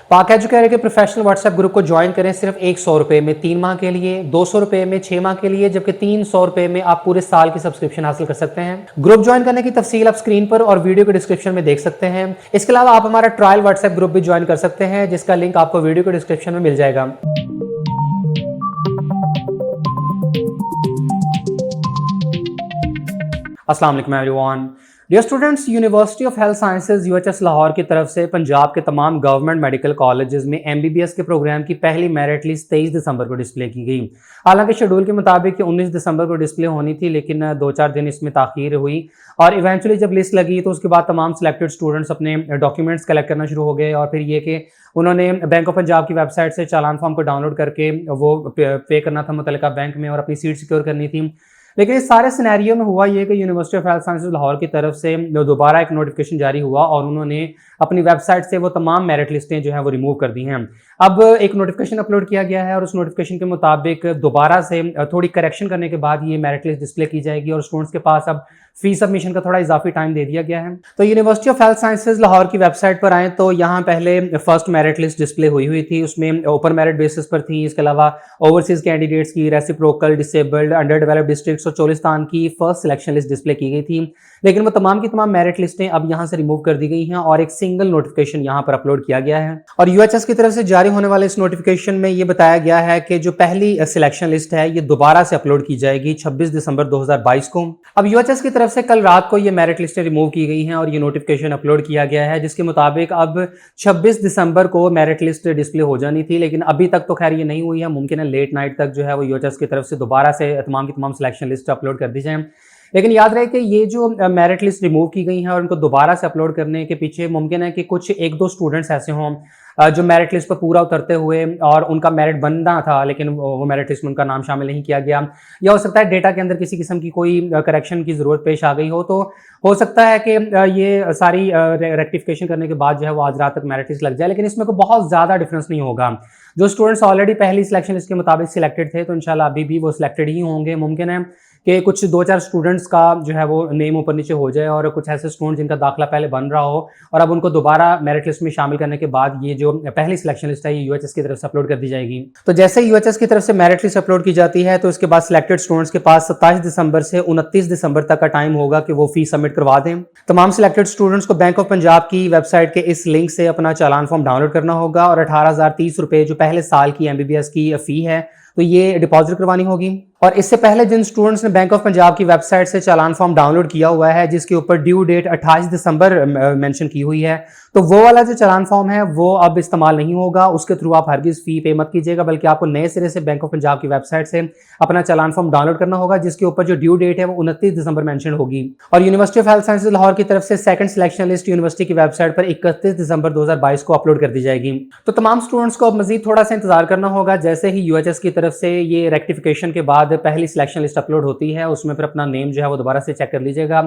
पाक एजुकेयर के professional WhatsApp group को ज्वाइन करें सिर्फ ₹100 में 3 माह के लिए, ₹200 में 6 माह के लिए, जबकि ₹300 में आप पूरे साल की सब्सक्रिप्शन हासिल कर सकते हैं। ग्रुप ज्वाइन करने की तफसील आप स्क्रीन पर और वीडियो के डिस्क्रिप्शन में देख सकते हैं। इसके अलावा आप हमारा ट्रायल व्हाट्सएप ग्रुप भी ज्वाइन कर सकते हैं, जिसका लिंक आपको वीडियो के डिस्क्रिप्शन में मिल जाएगा। अस्सलाम वालेकुम everyone. Dear students, university of health sciences UHS Lahore की तरफ से पंजाब के तमाम गवर्नमेंट मेडिकल कॉलेजेस में एमबीबीएस के प्रोग्राम की पहली मेरिट लिस्ट 23 दिसंबर को डिस्प्ले की गई। हालांकि शेड्यूल के मुताबिक 19 दिसंबर को डिस्प्ले होनी थी, लेकिन 2-4 दिन इसमें ताखीर हुई और इवेंचुअली जब लिस्ट लगी तो उसके बाद तमाम सिलेक्टेड स्टूडेंट्स अपने डॉक्यूमेंट्स कलेक्ट करना शुरू हो गए और फिर ये कि उन्होंने बैंक ऑफ पंजाब की वेबसाइट से चालान फॉर्म को डाउनलोड करके वो पे करना था मुतल्लिका बैंक में और अपनी सीट सिक्योर करनी थी। लेकिन इस सारे सिनेरियो में हुआ ये कि university of health sciences Lahore की तरफ से दोबारा एक नोटिफिकेशन जारी हुआ और उन्होंने अपनी वेबसाइट से वो तमाम मेरिट लिस्टें जो है वो रिमूव कर दी हैं। अब एक नोटिफिकेशन अपलोड किया गया है और उस नोटिफिकेशन के मुताबिक दोबारा से थोड़ी करेक्शन करने के बाद ये मेरिट लिस्ट डिस्प्ले की जाएगी और स्टूडेंट्स के पास अब फी सबमिशन का थोड़ा इजाफी टाइम दे दिया गया है। तो university of health sciences Lahore की वेबसाइट पर आए तो यहाँ पहले फर्स्ट मेरिट लिस्ट डिस्प्ले हुई थी, उसमें ओपन मेरिट बेसिस पर थी। इसके अलावा ओवरसीज कैंडिडेट्स की, reciprocal, disabled, under developed districts और चोलिस्तान की फर्स्ट सिलेक्शन लिस्ट डिस्प्ले की गई थी। लेकिन वो तमाम की तमाम मेरिट लिस्टें अब यहाँ से रिमूव कर दी गई हैं और एक सिंगल नोटिफिकेशन यहाँ पर अपलोड किया गया है। और यूएचएस की तरफ से जारी होने वाले इस नोटिफिकेशन में ये बताया गया है कि जो पहली सिलेक्शन लिस्ट है ये दोबारा से अपलोड की जाएगी 26 दिसंबर 2022 को। अब यूएचएस की तरफ से कल रात को ये मेरिट लिस्टें रिमूव की गई हैं और ये नोटिफिकेशन अपलोड किया गया है, जिसके मुताबिक अब 26 दिसंबर को मेरिट लिस्ट डिस्प्ले हो जानी थी, लेकिन अभी तक तो खैर ये नहीं हुई है। मुमकिन है लेट नाइट तक जो है वो यूएचएस की तरफ से दोबारा से तमाम की तमाम सिलेक्शन लिस्ट अपलोड कर दी जाए। लेकिन याद रहे कि ये जो मेरिट लिस्ट रिमूव की गई हैं और उनको दोबारा से अपलोड करने के पीछे मुमकिन है कि कुछ 1-2 स्टूडेंट्स ऐसे हों जो मेरिट लिस्ट पर पूरा उतरते हुए और उनका मेरिट बनना था लेकिन वो मेरिट लिस्ट में उनका नाम शामिल नहीं किया गया, या हो सकता है डेटा के अंदर किसी किस्म की कोई करेक्शन की ज़रूरत पेश आ गई हो। तो हो सकता है कि ये सारी रेक्टिफिकेशन करने के बाद जो है वो आज रात तक मेरिट लिस्ट लग जाए, लेकिन इसमें कोई बहुत ज़्यादा डिफरेंस नहीं होगा। जो स्टूडेंट्स ऑलरेडी पहली सिलेक्शन लिस्ट के मुताबिक सिलेक्टेड थे तो इंशाल्लाह अभी भी वो सिलेक्टेड ही होंगे। मुमकिन है कि कुछ 2-4 स्टूडेंट्स का जो है वो नेम ऊपर नीचे हो जाए और कुछ ऐसे स्टूडेंट्स जिनका दाखिला पहले बन रहा हो और अब उनको दोबारा मेरिट लिस्ट में शामिल करने के बाद ये जो पहली सिलेक्शन लिस्ट है ये यूएचएस की तरफ से अपलोड कर दी जाएगी। तो जैसे यूएचएस की तरफ से मेरिट लिस्ट अपलोड की जाती है तो इसके बाद सिलेक्टेड स्टूडेंट्स के पास 27 दिसंबर से 29 दिसंबर तक का टाइम होगा कि वो फीस सबमिट करवा दें। तमाम सिलेक्टेड स्टूडेंट्स को बैंक ऑफ पंजाब की वेबसाइट के इस लिंक से अपना चालान फॉर्म डाउनलोड करना होगा और 18,030 रुपए जो पहले साल की एमबीबीएस की फी है तो ये डिपॉजिट करवानी होगी। और इससे पहले जिन स्टूडेंट्स ने बैंक ऑफ पंजाब की वेबसाइट से चालान फॉर्म डाउनलोड किया हुआ है जिसके ऊपर ड्यू डेट 28 दिसंबर मेंशन की हुई है, तो वो वाला जो चालान फॉर्म है वो अब इस्तेमाल नहीं होगा। उसके थ्रू आप हरगिज फी पे मत कीजिएगा, बल्कि आपको नए सिरे से बैंक ऑफ पंजाब की वेबसाइट से अपना चालान फॉर्म डाउनलोड करना होगा जिसके ऊपर जो ड्यू डेट है वो 29 दिसंबर मेंशन होगी। और university of health sciences Lahore की तरफ से सेकंड सिलेक्शन लिस्ट यूनिवर्सिटी की वेबसाइट पर 31 दिसंबर 2022 को अपलोड कर दी जाएगी। तो तमाम स्टूडेंट्स को अब मजीद थोड़ा सा इंतजार करना होगा। जैसे ही यूएचएस की तरफ से ये रेक्टिफिकेशन के बाद पहली सिलेक्शन लिस्ट अपलोड होती है उसमें फिर अपना नेम जो है वो दोबारा से चेक कर लीजिएगा।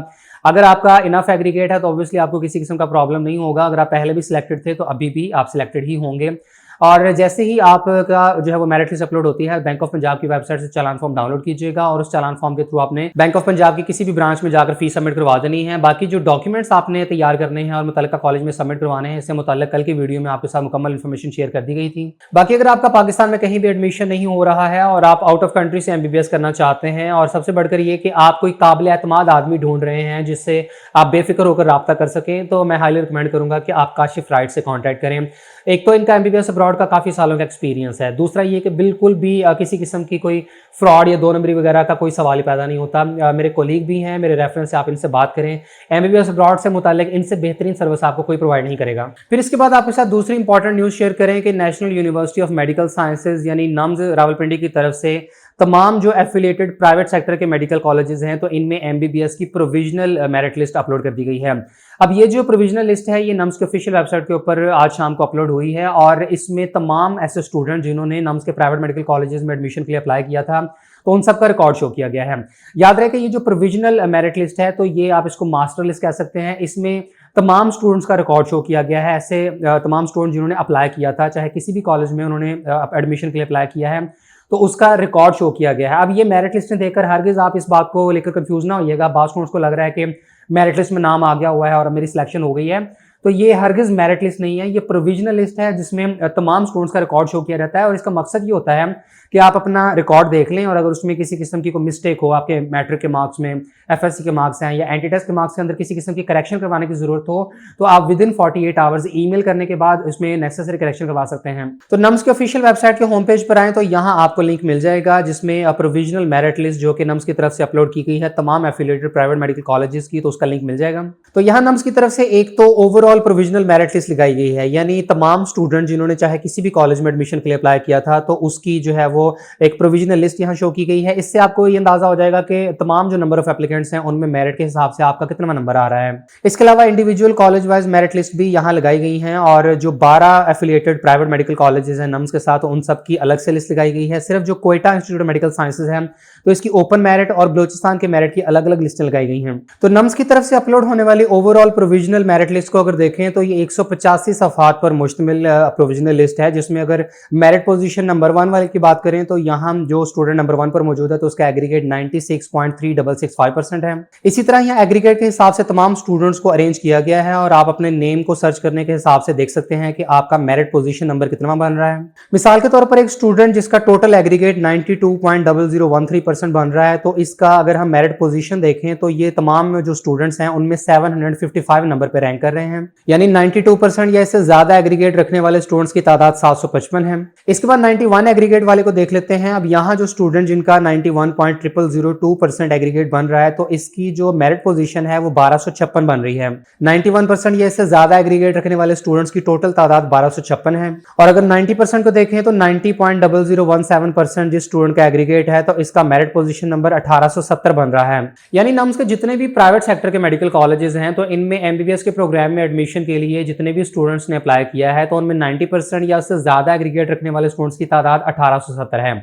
अगर आपका इनफ एग्रीगेट है तो ऑब्वियसली आपको किसी किस्म का प्रॉब्लम नहीं होगा। अगर आप पहले भी सिलेक्टेड थे तो अभी भी आप सिलेक्टेड ही होंगे। और जैसे ही आपका जो है वो मेरिट लिस्ट अपलोड होती है बैंक ऑफ पंजाब की वेबसाइट से चालान फॉर्म डाउनलोड कीजिएगा और उस चालान फॉर्म के थ्रू आपने बैंक ऑफ पंजाब की किसी भी ब्रांच में जाकर फीस सबमिट करवा देनी है। बाकी जो डॉक्यूमेंट्स आपने तैयार करने हैं और मुतल्लिका कॉलेज में सबमिट करवाने हैं, इससे मुतल्लिक कल की वीडियो में आपके साथ मुकम्मल इन्फॉर्मेशन शेयर कर दी गई थी। बाकी अगर आपका पाकिस्तान में कहीं भी एडमिशन नहीं हो रहा है और आप आउट ऑफ कंट्री से एमबीबीएस करना चाहते हैं और सबसे बढ़कर ये कि आप कोई काबिल एतमाद आदमी ढूंढ रहे हैं जिससे आप बेफिक्र होकर रब्ता कर सकें, तो मैं हाईली रिकमेंड करूंगा कि आप काशिफ राइट से कॉन्टैक्ट करें। एक तो इनका एमबीबीएस अब्रॉड का काफ़ी सालों का एक्सपीरियंस है, दूसरा ये कि बिल्कुल भी किसी किस्म की कोई फ्रॉड या 2 नंबरी वगैरह का कोई सवाल ही पैदा नहीं होता। मेरे कोलीग भी हैं, मेरे रेफरेंस से आप इनसे बात करें। एमबीबीएस अब्रॉड से मुताल्लिक इनसे बेहतरीन सर्विस आपको कोई प्रोवाइड नहीं करेगा। फिर इसके बाद आपके साथ दूसरी इंपॉर्टेंट न्यूज़ शेयर करें कि national university of medical sciences यानी नम्स रावलपिंडी की तरफ से तमाम जो एफिलिएटेड प्राइवेट सेक्टर के मेडिकल कॉलेजेस हैं तो इनमें एमबीबीएस की प्रोविजनल मेरिट लिस्ट अपलोड कर दी गई है। अब ये जो प्रोविजनल लिस्ट है ये नम्स के ऑफिशियल वेबसाइट के ऊपर आज शाम को अपलोड हुई है और इसमें तमाम ऐसे स्टूडेंट जिन्होंने नम्स के प्राइवेट मेडिकल कॉलेजेस में एडमिशन के लिए अप्लाई किया था तो उन सबका रिकॉर्ड शो किया गया है। याद रहे कि ये जो प्रोविजनल मेरिट लिस्ट है तो ये आप इसको मास्टर लिस्ट कह सकते हैं। इसमें तमाम स्टूडेंट्स का रिकॉर्ड शो किया गया है। ऐसे तमाम स्टूडेंट जिन्होंने अप्लाई किया था, चाहे किसी भी कॉलेज में उन्होंने एडमिशन के लिए अप्लाई किया है, तो उसका रिकॉर्ड शो किया गया है। अब ये मेरिट लिस्टें देखकर हरगिज आप इस बात को लेकर कंफ्यूज ना होइएगा। बात स्टूडेंट्स को लग रहा है कि मेरिट लिस्ट में नाम आ गया हुआ है और मेरी सिलेक्शन हो गई है, तो ये हरगिज़ मेरिट लिस्ट नहीं है, ये प्रोविजनल लिस्ट है जिसमें तमाम स्टूडेंट्स का रिकॉर्ड शो किया रहता है और इसका मकसद ये होता है कि आप अपना रिकॉर्ड देख लें और अगर उसमें किसी किस्म की कोई मिस्टेक हो, आपके मैट्रिक के मार्क्स में, एफएससी के मार्क्स हैं या एंटी टेस्ट के मार्क्स के अंदर किसी किस्म की करेक्शन करवाने की जरूरत हो, तो आप विद इन 48 आवर्स ईमेल करने के बाद उसमें नेसेसरी करेक्शन करवा सकते हैं। तो नम्स के ऑफिशियल वेबसाइट के होम पेज पर आए तो यहाँ आपको लिंक मिल जाएगा जिसमें प्रोविजनल मेरिट लिस्ट जो कि नम्स की तरफ से अपलोड की गई है तमाम एफिलिएटेड प्राइवेट मेडिकल कॉलेजेस की, तो उसका लिंक मिल जाएगा। तो यहाँ नम्स की तरफ से एक तो ओवरऑल प्रोविजनल मेरिट लिस्ट लगाई गई है, यानी तमाम स्टूडेंट जिन्होंने चाहे किसी भी कॉलेज में एडमिशन के लिए अप्लाई किया था तो उसकी जो है वो एक प्रोविजनल लिस्ट यहाँ शो की गई है। इससे आपको ये अंदाजा हो जाएगा कि तमाम जो नंबर ऑफ एप्लीकेंट्स हैं उनमें मेरिट के हिसाब से आपका कितना नंबर आ रहा है। इसके अलावा individual college wise merit list भी यहाँ लगाई गई है और जो 12 एफिलिएटेड प्राइवेट मेडिकल कॉलेजेस हैं नम्स के साथ उन सब की अलग से लिस्ट लगाई गई है। सिर्फ जो Quetta institute of medical sciences है तो इसकी ओपन मेरिट और बलूचिस्तान के मेरिट की अलग अलग लिस्टें लगाई गई हैं। तो नम्स की तरफ से अपलोड होने वाली ओवरऑल प्रोविजनल मेरिट लिस्ट को अगर देखें तो ये 185 सफ़हात पर मुश्तमिल प्रोविजनल लिस्ट है, जिसमें अगर मेरिट पोजीशन नंबर 1 वाले की बात करें तो यहाँ जो स्टूडेंट नंबर 1 पर मौजूद है तो उसका एग्रीगेट 96.3665% है। इसी तरह यहाँ एग्रीगेट के हिसाब से तमाम स्टूडेंट्स को अरेंज किया गया है और आप अपने नेम को सर्च करने के हिसाब से देख सकते हैं कि आपका मेरिट पोजीशन नंबर कितना बन रहा है। मिसाल के तौर पर एक स्टूडेंट जिसका टोटल एग्रीगेट 92.0013% बन रहा है तो इसका अगर हम मेरिट पोजीशन देखें तो ये तमाम जो स्टूडेंट्स हैं उनमें 755 नंबर पे रैंक कर रहे हैं, यानी 92% या इससे ज्यादा एग्रीगेट रखने वाले स्टूडेंट्स की तादाद 755 है। इसके बाद 91 एग्रीगेट वाले को देख लेते हैं। अब यहाँ जो स्टूडेंट जिनका 91.0002% एग्रीगेट बन रहा है तो इसकी जो मेरिट पोजीशन है वो 1256 बन रही है। 91% या इससे ज्यादा एग्रीगेट रखने वाले स्टूडेंट्स की टोटल तादाद 1256 है। और अगर 90% को देखें तो 90.0017% जिस स्टूडेंट का एग्रीगेट है तो इसका मेरिट पोजीशन नंबर 1870 बन रहा है। यानी नम्स के जितने भी प्राइवेट सेक्टर के मेडिकल कॉलेजेस हैं तो इनमें एमबीबीएस के प्रोग्राम में एडमिशन के लिए जितने भी स्टूडेंट्स ने अप्लाई किया है तो उनमें 90% या उससे ज्यादा एग्रीगेट रखने वाले स्टूडेंट्स की तादाद 1870 है।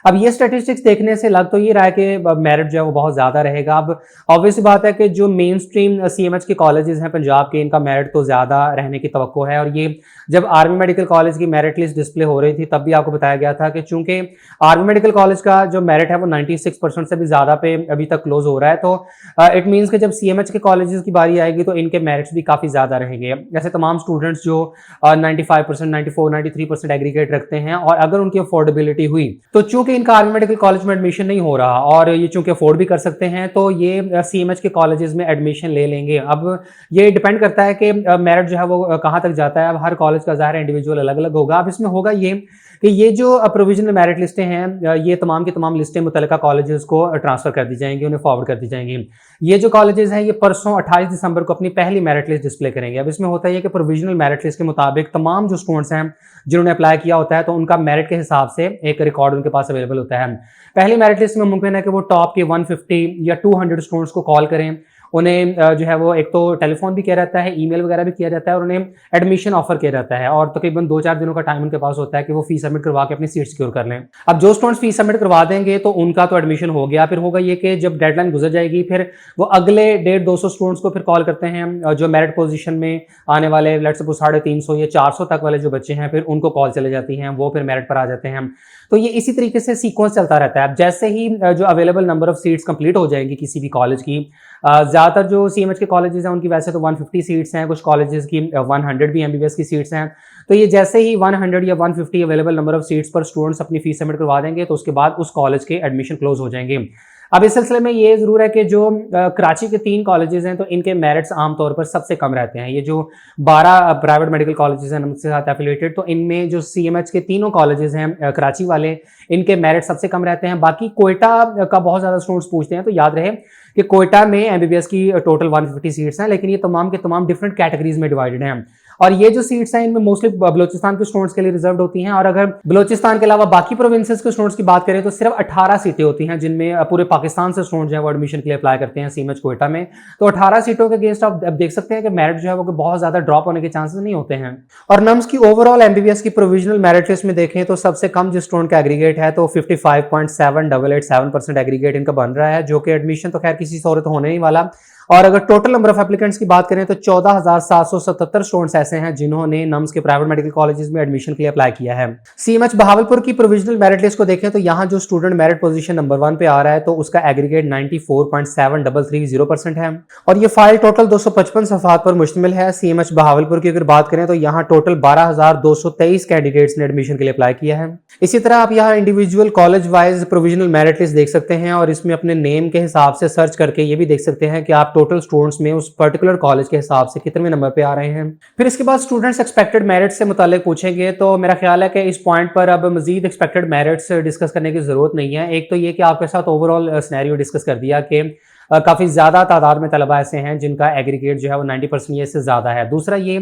अब ये स्टैटिस्टिक्स देखने से लग तो ये रहा है कि मेरिट जो है वो बहुत ज़्यादा रहेगा। अब ऑब्वियस बात है कि जो मेन स्ट्रीम सीएमएच के कॉलेजेस हैं पंजाब के, इनका मेरिट तो ज़्यादा रहने की तवक्को है। और ये जब आर्मी मेडिकल कॉलेज की मेरिट लिस्ट डिस्प्ले हो रही थी तब भी आपको बताया गया था कि चूंकि आर्मी मेडिकल कॉलेज का जो मेरिट है वो 96% से भी ज़्यादा पे अभी तक क्लोज हो रहा है, तो इट मीन्स कि जब सीएमएच के कॉलेजेस की बारी आएगी तो इनके मेरिट्स भी काफ़ी ज़्यादा रहेंगे। जैसे तमाम स्टूडेंट्स जो 95%, 94, 93% एग्रीगेट रखते हैं और अगर उनकी अफोर्डेबिलिटी हुई तो चूंकि इनका आर्मी मेडिकल कॉलेज में एडमिशन नहीं हो रहा और ये चूंकि अफोर्ड भी कर सकते हैं तो ये सीएमएच के कॉलेजेस में एडमिशन ले लेंगे। अब ये डिपेंड करता है कि मेरिट जो है वो कहाँ तक जाता है। अब हर कॉलेज का ज़ाहिर इंडिविजुअल अलग अलग होगा। अब इसमें होगा ये कि ये जो प्रोविजनल मेरिट लिस्टें हैं ये तमाम की तमाम लिस्टें मुतल्लिका कॉलेजेस को ट्रांसफर कर दी जाएंगी, उन्हें फॉरवर्ड कर दी जाएंगी। ये जो कॉलेजेस हैं ये परसों 28 दिसंबर को अपनी पहली मेरिट लिस्ट डिस्प्ले करेंगे। अब इसमें होता है कि प्रोविजनल मेरिट लिस्ट के मुताबिक तमाम जो स्टूडेंट्स हैं जिन्होंने अप्लाई किया होता है तो उनका मेरिट के हिसाब से एक रिकॉर्ड उनके पास अवेलेबल होता है। पहली मेरिट लिस्ट में मुमकिन है कि वो टॉप के 150 या 200 स्टूडेंट्स को कॉल करें, उन्हें जो है वो एक तो टेलीफोन भी किया रहता है, ईमेल वगैरह भी किया जाता है और उन्हें एडमिशन ऑफर किया जाता है और तकरीबन 2-4 दिनों का टाइम उनके पास होता है कि वो फीस सबमिट करवा के अपनी सीट सिक्योर कर लें। अब जो स्टूडेंट्स फीस सबमिट करवा देंगे तो उनका तो एडमिशन हो गया। फिर होगा ये कि जब डेडलाइन गुजर जाएगी फिर वो अगले 150-200 स्टूडेंट्स को फिर कॉल करते हैं जो मेरिट पोजीशन में आने वाले लेट्स सपोज 350 या 400 तक वाले जो बच्चे हैं फिर उनको कॉल चले जाती हैं, वो फिर मेरिट पर आ जाते हैं। तो ये इसी तरीके से सीक्वेंस चलता रहता है। अब जैसे ही जो available number of seats complete हो जाएंगी किसी भी कॉलेज की, ज़्यादातर जो सीएमएच के कॉलेजेस हैं उनकी वैसे तो 150 सीट्स हैं, कुछ कॉलेजेस की 100 भी एमबीबीएस की सीट्स हैं। तो ये जैसे ही 100 या 150 अवेलेबल नंबर ऑफ सीट्स पर स्टूडेंट्स अपनी फीस सबमिट करवा देंगे तो उसके बाद उस कॉलेज के एडमिशन क्लोज हो जाएंगे। अब इस सिलसिले में ये जरूर है कि जो कराची के 3 कॉलेजेस हैं तो इनके मेरिट्स आमतौर पर सबसे कम रहते हैं। ये जो 12 प्राइवेट मेडिकल कॉलेजेस हैं उनके साथ एफिलिएटेड, तो इनमें जो सीएमएच के तीनों कॉलेजेस हैं कराची वाले, इनके मेरिट सबसे कम रहते हैं। बाकी कोयटा का बहुत ज़्यादा स्टूडेंट्स पूछते हैं, तो याद रहे कि कोयटा में एमबीबीएस की टोटल 150 सीट्स हैं, लेकिन ये तमाम के तमाम डिफरेंट कैटेगरीज में डिवाइडेड हैं और ये जो सीट्स हैं इनमें मोस्टली बलूचिस्तान के स्टूडेंट्स के लिए रिजर्व होती हैं। और अगर बलूचिस्तान के अलावा बाकी प्रोविंसेस के स्टूडेंट्स की बात करें तो सिर्फ 18 सीटें होती हैं जिनमें पूरे पाकिस्तान से स्टूडेंट जो है वो एडमिशन के लिए अप्लाई करते हैं सीएमएच कोयटा में। तो 18 सीटों के अगेंस्ट आप देख सकते हैं कि मेरिट जो है वो बहुत ज्यादा ड्रॉप होने के चांसेस नहीं होते हैं। और नम्स की ओवरऑल एमबीबीएस की प्रोविजनल मेरिट लिस्ट में देखें तो सबसे कम जिस स्टूडेंट का एग्रीगेट है तो 55.7887% एग्रीगेट इनका बन रहा है, जो कि एडमिशन तो खैर किसी से और तो होने नहीं वाला। और अगर टोटल नंबर ऑफ एप्लीकेंट्स की बात करें तो 14,777 स्टूडेंट्स ऐसे हैं जिन्होंने नम्स के प्राइवेट मेडिकल कॉलेजेस में एडमिशन के लिए अप्लाई किया है। सीएमएच बहावलपुर की प्रोविजनल मेरिट लिस्ट को देखें तो यहाँ जो स्टूडेंट मेरिट पोजीशन नंबर 1 पे आ रहा है तो उसका एग्रीगेट 94.7330% है और ये फाइल टोटल 255 सफात पर मुश्तमिल है। सीएमएच बहावलपुर की अगर बात करें तो यहाँ टोटल 12,223 कैंडिडेट्स ने एडमिशन के लिए अप्लाई किया है। इसी तरह आप यहाँ individual college wise provisional merit list देख सकते हैं और इसमें अपने नेम के हिसाब से सर्च करके ये भी देख सकते हैं कि आप टोटल स्टूडेंट्स में उस पर्टिकुलर कॉलेज के हिसाब से कितने नंबर पे आ रहे हैं। फिर इसके बाद स्टूडेंट्स एक्सपेक्टेड मेरिट से मुतालिक पूछेंगे तो मेरा ख्याल है कि इस पॉइंट पर अब मजीद एक्सपेक्टेड मेरिट्स डिस्कस करने की जरूरत नहीं है। एक तो ये कि आपके साथ ओवरऑल सिनेरियो डिस्कस कर दिया कि काफी ज्यादा तादाद में तलबा ऐसे हैं जिनका एग्रीगेट जो है वो 90% से ज्यादा है। दूसरा ये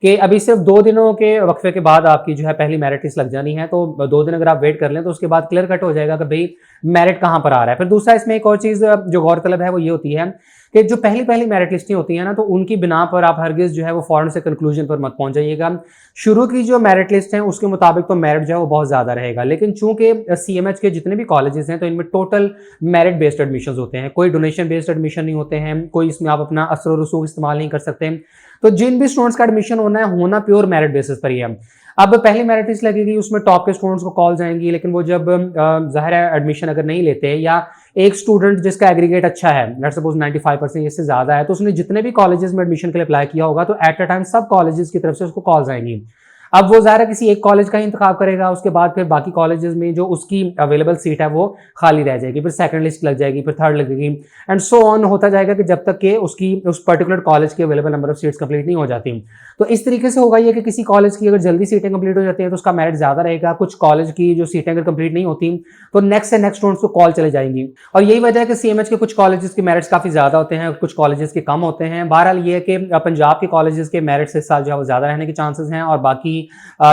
कि अभी सिर्फ 2 दिनों के वक्फे के बाद आपकी जो है पहली मेरिट लिस्ट लग जानी है, तो 2 दिन अगर आप वेट कर लें तो उसके बाद क्लियर कट हो जाएगा कि भाई मेरिट कहाँ पर आ रहा है। फिर दूसरा इसमें एक और चीज जो गौरतलब है वो ये होती है कि जो पहली मेरिट लिस्टें होती है ना तो उनकी बिना पर आप हरगिज जो है वो फौरन से कंक्लूजन पर मत पहुंच जाइएगा। शुरू की जो मेरिट लिस्ट है उसके मुताबिक तो मेरिट जो है वो बहुत ज्यादा रहेगा, लेकिन चूंकि सीएमएच के जितने भी कॉलेजेस हैं तो इनमें टोटल मेरिट बेस्ड एडमिशन होते हैं, कोई डोनेशन बेस्ड एडमिशन नहीं होते हैं, कोई इसमें आप अपना असर और रसूख इस्तेमाल नहीं कर सकते। तो जिन भी स्टूडेंट्स का एडमिशन होना है होना प्योर मेरिट बेसिस पर ही है। अब पहली मेरिट लिस्ट लगेगी उसमें टॉप के स्टूडेंट्स को कॉल जाएंगी, लेकिन वो जब जाहिर है एडमिशन अगर नहीं लेते या एक स्टूडेंट जिसका एग्रीगेट अच्छा है, लेट्स सपोज 95% इससे ज्यादा है, तो उसने जितने भी कॉलेजेस में एडमिशन के लिए अप्लाई किया होगा तो एट अ टाइम सब कॉलेजेस की तरफ से उसको कॉल आएंगी। अब वो ज़ाहिर है किसी एक कॉलेज का ही इंतखाब करेगा, उसके बाद फिर बाकी कॉलेजेस में जो उसकी अवेलेबल सीट है वो खाली रह जाएगी, फिर सेकंड लिस्ट लग जाएगी, फिर थर्ड लगेगी एंड सो ऑन होता जाएगा कि जब तक कि उसकी उस पर्टिकुलर कॉलेज की available number of seats complete नहीं हो जाती। तो इस तरीके से होगा ये कि किसी कॉलेज की अगर जल्दी सीटें कंप्लीट हो जाती हैं तो उसका मेरिट ज्यादा रहेगा, कुछ कॉलेज की जो सीटें अगर कंप्लीट नहीं होती तो नेक्स्ट से नेक्स्ट स्टूडेंट्स को कॉल चले जाएंगी। और यही वजह है कि सीएमएच के कुछ कॉलेजेस के मेरिट्स काफी ज्यादा होते हैं और कुछ कॉलेजेस के कम होते हैं। बहरहाल ये है कि पंजाब के कॉलेजेस के मेरिट्स इस साल जो है वो ज्यादा रहने के चांसेस हैं और बाकी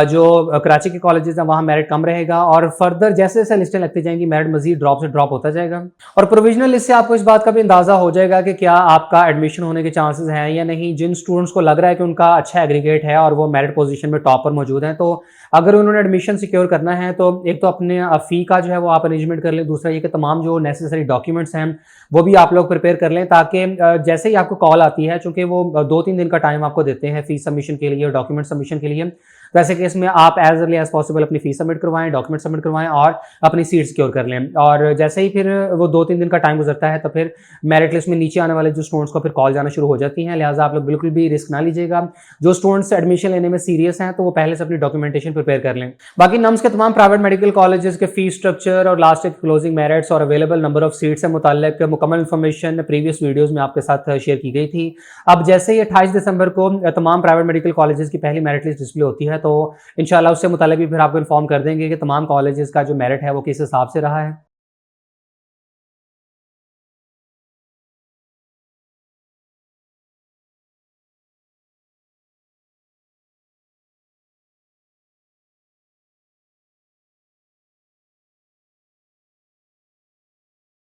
जो कराची के कॉलेजेस हैं वहां मेरिट कम रहेगा और फर्दर जैसे जैसे लिस्टें लगती जाएंगी मेरिट मजीद ड्रॉप से ड्रॉप होता जाएगा। और प्रोविजनल लिस्ट से आपको इस बात का भी अंदाजा हो जाएगा कि क्या आपका एडमिशन होने के चांसेस हैं या नहीं। जिन स्टूडेंट्स को लग रहा है कि उनका अच्छा एग्रीगेट है और वो मेरिट पोजीशन में टॉप पर मौजूद हैं, तो अगर उन्होंने एडमिशन सिक्योर करना है तो एक तो अपने फी का जो है वो आप अरेंजमेंट कर लें, दूसरा ये कि तमाम जो नेसेसरी डॉक्यूमेंट्स हैं वो भी आप लोग प्रिपेयर कर लें ताकि जैसे ही आपको कॉल आती है, चूंकि वो 2-3 दिन का टाइम आपको देते हैं फीस सबमिशन के लिए और डॉक्यूमेंट सबमिशन के लिए, तो ऐसे केस में आप एज अर्ली एज पॉसिबल अपनी फीस सबमिट करवाएं, डॉक्यूमेंट सबमिट करवाएं और अपनी सीट सिक्योर कर लें। और जैसे ही फिर वो 2-3 दिन का टाइम गुजरता है तो फिर मेरिट लिस्ट में नीचे आने वाले जो स्टूडेंट्स को फिर कॉल जाना शुरू हो जाती हैं। लिहाजा आप लोग बिल्कुल भी रिस्क ना लीजिएगा। जो स्टूडेंट्स एडमिशन लेने में सीरियस हैं तो वो पहले से अपनी डॉक्यूमेंटेशन प्रिपेयर कर लें। बाकी नम्स के तमाम प्राइवेट मेडिकल कॉलेजेस के फीस स्ट्रक्चर और लास्ट ईयर क्लोजिंग मेरिट्स और अवेलेबल नंबर ऑफ सीट से मुताल्लिक मुकम्मल इन्फॉर्मेशन प्रीवियस वीडियोज में आपके साथ शेयर की गई थी। अब जैसे ही 28 दिसंबर को तमाम प्राइवेट मेडिकल कॉलेजेस की पहली मेरिट लिस्ट डिस्प्ले होती है तो इंशाल्लाह उससे मुताल्लिक भी फिर आपको इन्फॉर्म कर देंगे कि तमाम कॉलेजेस का जो मेरिट है वो किस हिसाब से रहा है।